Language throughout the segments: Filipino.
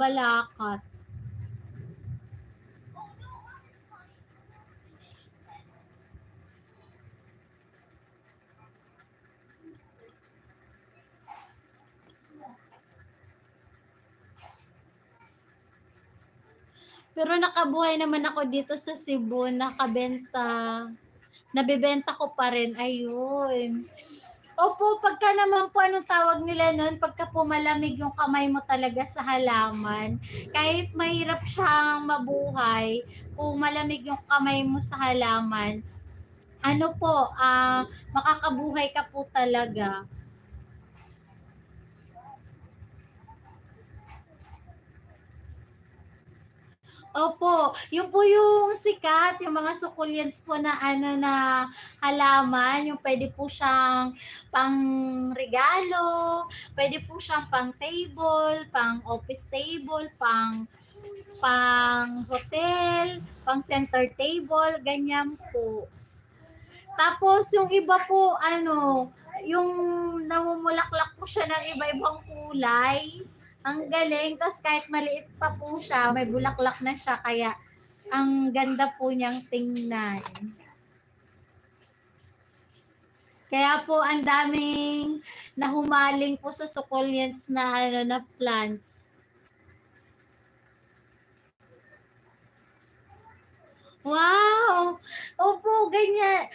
balakat. Pero nakabuhay naman ako dito sa Cebu, nabebenta ko pa rin, ayun. Opo, pagka naman po, anong tawag nila nun, pagka pumalamig yung kamay mo talaga sa halaman, kahit mahirap siyang mabuhay, kung malamig yung kamay mo sa halaman, ano po, makakabuhay ka po talaga. Opo, yun po yung sikat, yung mga succulents po na ano na halaman, yung pwede po siyang pang regalo, pwede po siyang pang table, pang office table, pang hotel, pang center table, ganyan po. Tapos yung iba po ano, yung namumulaklak po siya ng iba-ibang kulay. Ang galing. Tapos kahit maliit pa po siya, may bulaklak na siya. Kaya ang ganda po niyang tingnan. Kaya po ang daming nahumaling po sa succulents na ano na plants. Wow! Opo, ganyan.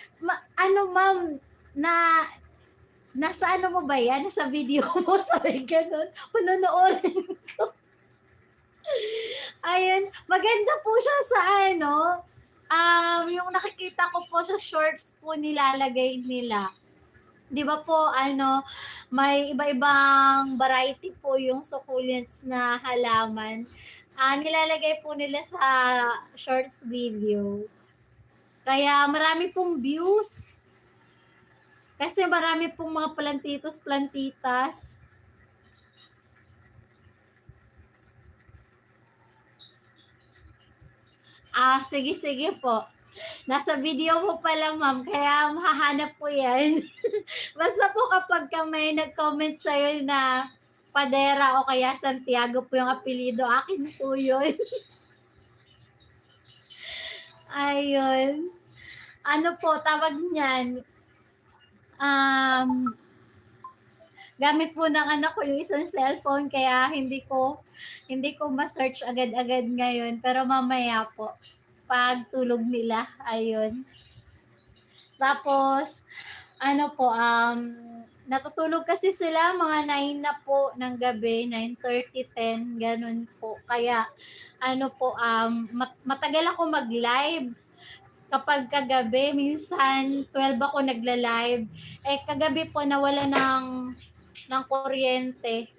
Ano ma'am, na nasa ano mo ba yan? Nasa video mo? Sabi ganun. Panonoodin ko. Ayun. Maganda po siya sa ano. Yung nakikita ko po sa shorts po nilalagay nila. 'Di ba po ano, may iba-ibang variety po yung succulents na halaman. Nilalagay po nila sa shorts video. Kaya marami pong views. Kasi marami pong mga plantitos, plantitas. Sige po. Nasa video mo pala, ma'am. Kaya mahahanap po yan. Basta po kapag ka may nag-comment sa'yo na Padera o kaya Santiago po yung apelido, akin po yun. Ayun. Ano po, tawag niyan? Gamit po ng anak ko yung isang cellphone kaya hindi ko ma-search agad-agad ngayon pero mamaya po pag tulog nila ayun. Tapos ano po natutulog kasi sila mga 9 na po ng gabi, 9:30, 10 ganun po. Kaya ano po matagal ako mag-live kapag kagabi, minsan 12 ako nagla-live. Kagabi po nawala ng kuryente.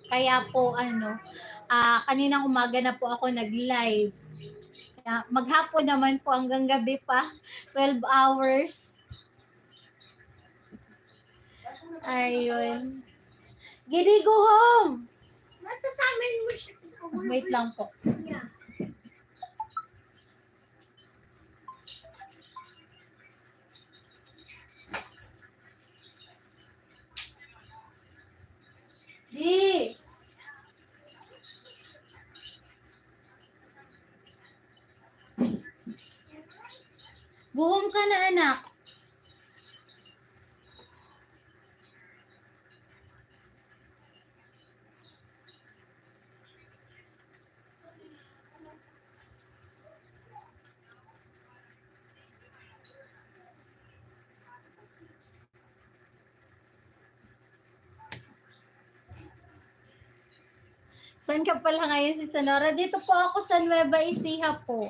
Kaya po kaninang umaga na po ako nag-live. Maghapon naman po hanggang gabi pa, 12 hours. Ayun. Gidi, go home! Nasa sa amin mo siya. Wait lang po. Yeah. Di! Guhom ka na, anak. Saan ka pala ngayon si Sonora? Dito po ako sa Nueva Ecija po.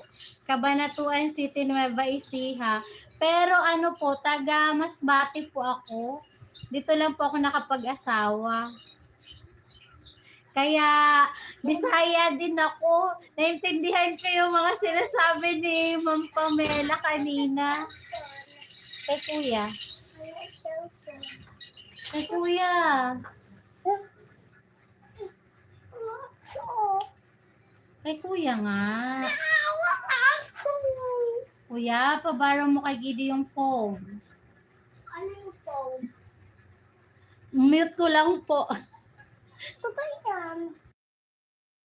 Cabanatuan City, Nueva Ecija. Pero ano po, taga Masbate po ako. Dito lang po ako nakapag-asawa. Kaya Bisaya din ako. Naintindihan ko yung mga sinasabi ni Ma'am Pamela kanina. Kay Kuya. Kay Kuya. Kay Kuya nga. Kuya, pabaro mo kay Gidi yung phone. Ano yung phone? Mute ko lang po. Totoo yan.